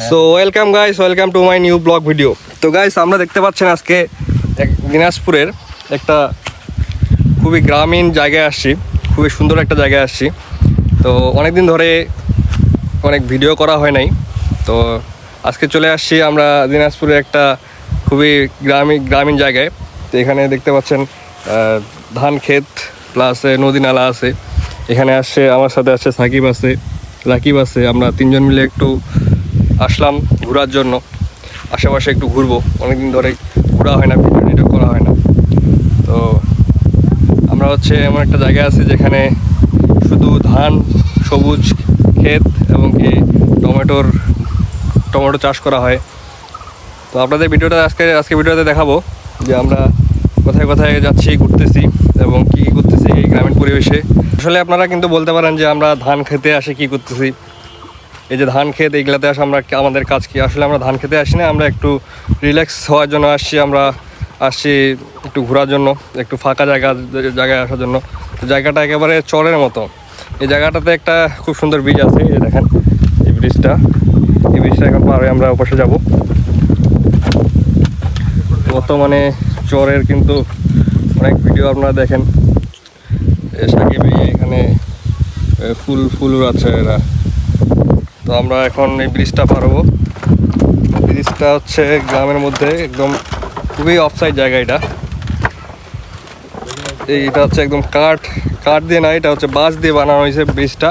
So welcome guys, welcome to my new blog video. তো guys, আমরা দেখতে পাচ্ছেন আজকে দিনাজপুরের একটা খুবই গ্রামীণ জায়গায় আসছি, খুবই সুন্দর একটা জায়গায় আসছি। তো অনেক দিন ধরে অনেক ভিডিও করা হয় নাই, তো আজকে চলে আসছি আমরা দিনাজপুরের একটা খুবই গ্রামীণ জায়গায়। তো এখানে দেখতে পাচ্ছেন ধান ক্ষেত প্লাস নদী নালা আছে। এখানে আসছে, আমার সাথে আসছে সাকিব আছে, রাকিব আছে। আমরা তিনজন মিলে একটু আসলাম ঘোরার জন্য, আশেপাশে একটু ঘুরবো। অনেকদিন ধরে ঘোরা হয় না, ভিডিও করা হয় না। তো আমরা হচ্ছে এমন একটা জায়গায় আছি যেখানে শুধু ধান, সবুজ ক্ষেত এবং কি টমেটো চাষ করা হয়। তো আপনাদের ভিডিওটা আজকে ভিডিওতে দেখাবো যে আমরা কোথায় কোথায় যাচ্ছি, ঘুরতেছি এবং কী করতেছি এই গ্রামীণ পরিবেশে। আসলে আপনারা কিন্তু বলতে পারেন যে আমরা ধান খেতে আসে কী করতেছি। এই যে ধান ক্ষেত, এইগুলাতে আসে আমাদের কাজ কি? আসলে আমরা ধান খেতে আসি না, আমরা একটু রিল্যাক্স হওয়ার জন্য আসছি। আমরা আসছি একটু ঘোরার জন্য, একটু ফাঁকা জায়গায় আসার জন্য। তো জায়গাটা একেবারে চরের মতো। এই জায়গাটাতে একটা খুব সুন্দর ব্রিজ আছে, এই যে দেখেন এই ব্রিজটা এখন পার হয়ে আমরা ওপাশে যাব। বর্তমানে চরের কিন্তু অনেক ভিডিও আপনারা দেখেন, সাকিব এখানে ফুল আছে এরা। তো আমরা এখন এই ব্রিজটা পার হবো। ব্রিজটা হচ্ছে গ্রামের মধ্যে একদম খুবই অফসাইড জায়গা। এইটা হচ্ছে একদম কাঠ দিয়ে না, এটা হচ্ছে বাঁশ দিয়ে বানানো হয়েছে ব্রিজটা।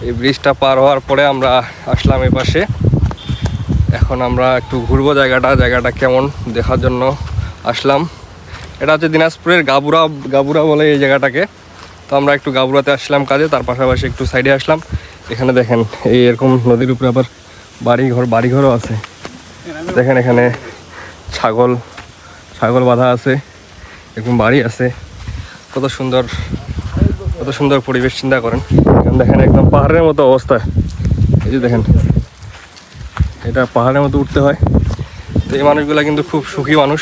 এই ব্রিজটা পার হওয়ার পরে আমরা আসলাম এই পাশে। এখন আমরা একটু ঘুরবো জায়গাটা কেমন দেখার জন্য আসলাম। এটা হচ্ছে দিনাজপুরের গাবুরা বলে এই জায়গাটাকে। তো আমরা একটু গাবুরাতে আসলাম কাজে, তার পাশাপাশি একটু সাইডে আসলাম। এখানে দেখেন এই এরকম নদীর উপরে আবার বাড়িঘরও আছে। দেখেন এখানে ছাগল বাঁধা আছে, এরকম বাড়ি আছে। কত সুন্দর পরিবেশ, চিন্তা করেন। এখানে দেখেন একদম পাহাড়ের মতো অবস্থা। এই যে দেখেন, এটা পাহাড়ের মতো উঠতে হয়। তো এই মানুষগুলো কিন্তু খুব সুখী মানুষ,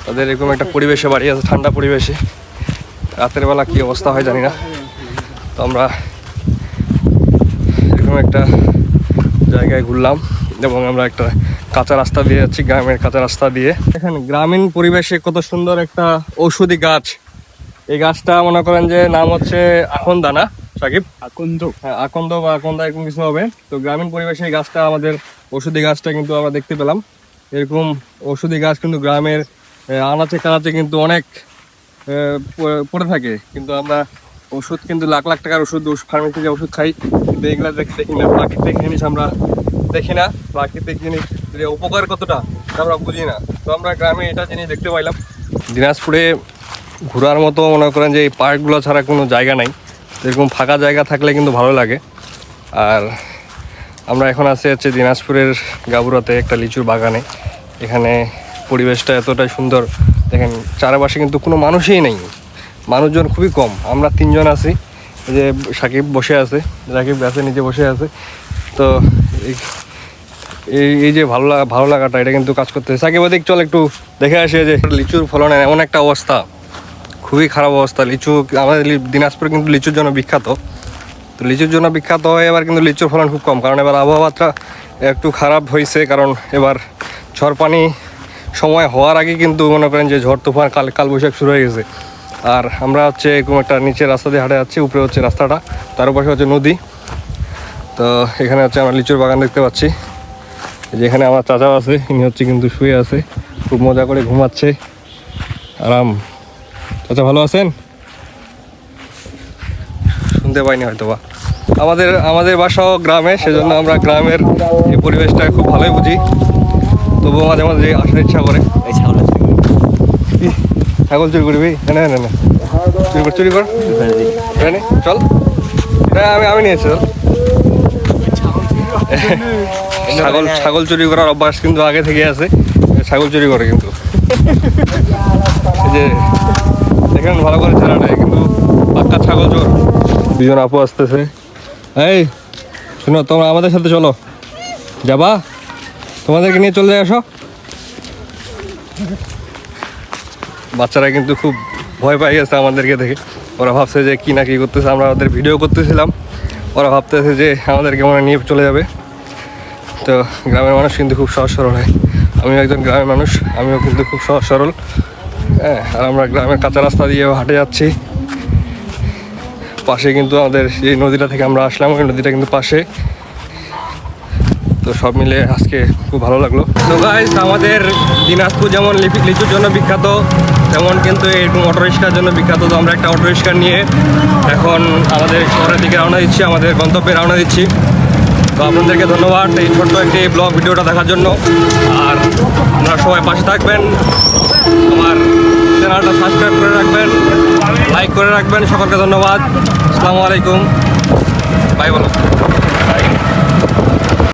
তাদের এরকম একটা পরিবেশে বাড়ি আছে, ঠান্ডা পরিবেশে। রাতের বেলা কী অবস্থা হয় জানি না। তো আমরা এরকম একটা জায়গায় ঘুরলাম এবং আমরা একটা কাঁচা রাস্তা দিয়ে যাচ্ছি, গ্রামের কাঁচা রাস্তা দিয়ে। এখানে গ্রামীণ পরিবেশে কত সুন্দর একটা ঔষধি গাছ। এই গাছটা মনে করেন যে নাম হচ্ছে আকন্দা, না সাকিব? হ্যাঁ, আকন্দা এরকম কিছু হবে। তো গ্রামীণ পরিবেশে এই গাছটা, আমাদের ঔষধি গাছটা কিন্তু আমরা দেখতে পেলাম। এরকম ঔষধি গাছ কিন্তু গ্রামের আনাচে কানাচে কিন্তু অনেক পড়ে থাকে। কিন্তু আমরা ওষুধ কিন্তু লাখ লাখ টাকার ওষুধ ফার্মেসি যে ওষুধ খাই, কিন্তু এগুলো দেখি না। প্রাকৃতিক জিনিস আমরা দেখি না, প্রাকৃতিক জিনিস উপকার কতটা আমরা বুঝি না। তো আমরা গ্রামে এটা জিনিস দেখতে পাইলাম। দিনাজপুরে ঘোরার মতো মনে করেন যে এই পার্কগুলো ছাড়া কোনো জায়গা নাই। এরকম ফাঁকা জায়গা থাকলে কিন্তু ভালো লাগে। আর আমরা এখন আছি হচ্ছে দিনাজপুরের গাবুরাতে একটা লিচুর বাগানে। এখানে পরিবেশটা এতটাই সুন্দর, দেখেন চারপাশে কিন্তু কোনো মানুষই নেই, মানুষজন খুবই কম। আমরা তিনজন আছি, এই যে সাকিব বসে আছে, রাকিব গাছে নিচে বসে আছে। তো এই যে ভালো লাগাটা, এটা কিন্তু কাজ করতেছে। সাকিব ওদিক চল একটু দেখে আসে যে লিচুর ফলনের এমন একটা অবস্থা, খুবই খারাপ অবস্থা। লিচু, আমাদের দিনাজপুর কিন্তু লিচুর জন্য বিখ্যাত। তো লিচুর জন্য বিখ্যাত হয়, এবার কিন্তু লিচুর ফলন খুব কম, কারণ এবার আবহাওয়াটা একটু খারাপ হয়েছে। কারণ এবার ঝড় পানি সময় হওয়ার আগে কিন্তু মনে করেন যে ঝড় তুফান কালবৈশাখ শুরু হয়ে গেছে। আর আমরা হচ্ছে এরকম একটা নিচের রাস্তা দিয়ে হাঁটে যাচ্ছি, উপরে হচ্ছে রাস্তাটা, তার পাশে হচ্ছে নদী। তো এখানে হচ্ছে আমরা লিচুর বাগান দেখতে পাচ্ছি। যেখানে আমার চাচাও আছে, ইনি হচ্ছে কিন্তু শুয়ে আছে, খুব মজা করে ঘুমাচ্ছে, আরাম। চাচা ভালো আছেন? শুনতে পাইনি হয়তো বা। আমাদের বাসাও গ্রামে, সেজন্য আমরা গ্রামের এই পরিবেশটা খুব ভালোই বুঝি। তবুও মাঝে মাঝে আসার ইচ্ছা করে। ছাগল চুরি করবি? না চুরি কর চল। আমি নিয়েছি, চল। ছাগল চুরি করার অভ্যাস কিন্তু আগে থেকে আছে, ছাগল চুরি করে কিন্তু। এই যে দেখেন ভালো করে ছেলেটা কিন্তু পাক্কা ছাগল চোর। দুজন আপু আসতেছে। এই শোনো, তোমরা আমাদের সাথে চলো, যাবা? তোমাদেরকে নিয়ে চলে আসো। বাচ্চারা কিন্তু খুব ভয় পাই গেছে আমাদেরকে দেখে। ওরা ভাবছে যে কি না কি করতেছে, আমরা ওদের ভিডিও করতেছিলাম, ওরা ভাবতেছে যে আমাদেরকে মনে নিয়ে চলে যাবে। তো গ্রামের মানুষ কিন্তু খুব সহজ সরল হয়। আমিও একজন গ্রামের মানুষ, আমিও কিন্তু খুব সহজ সরল। হ্যাঁ, আর আমরা গ্রামের কাঁচা রাস্তা দিয়ে হাঁটে যাচ্ছি। পাশে কিন্তু আমাদের এই নদীটা থেকে আমরা আসলাম, ওই নদীটা কিন্তু পাশে। তো সব মিলে আজকে খুব ভালো লাগলো। তো গাইস, আমাদের দিনাজপুর যেমন লিচুর জন্য বিখ্যাত, তেমন কিন্তু এই অটো রিক্সার জন্য বিখ্যাত। তো আমরা একটা অটো রিক্সা নিয়ে এখন আমাদের শহরের দিকে রওনা দিচ্ছি, আমাদের গন্তব্যে রওনা দিচ্ছি। তো আপনাদেরকে ধন্যবাদ এই ছোট্ট একটি ব্লগ ভিডিওটা দেখার জন্য। আর আপনারা সবাই পাশে থাকবেন, আমার চ্যানেলটা সাবস্ক্রাইব করে রাখবেন, লাইক করে রাখবেন। সকলকে ধন্যবাদ। আসসালামু আলাইকুম, বাই বলো।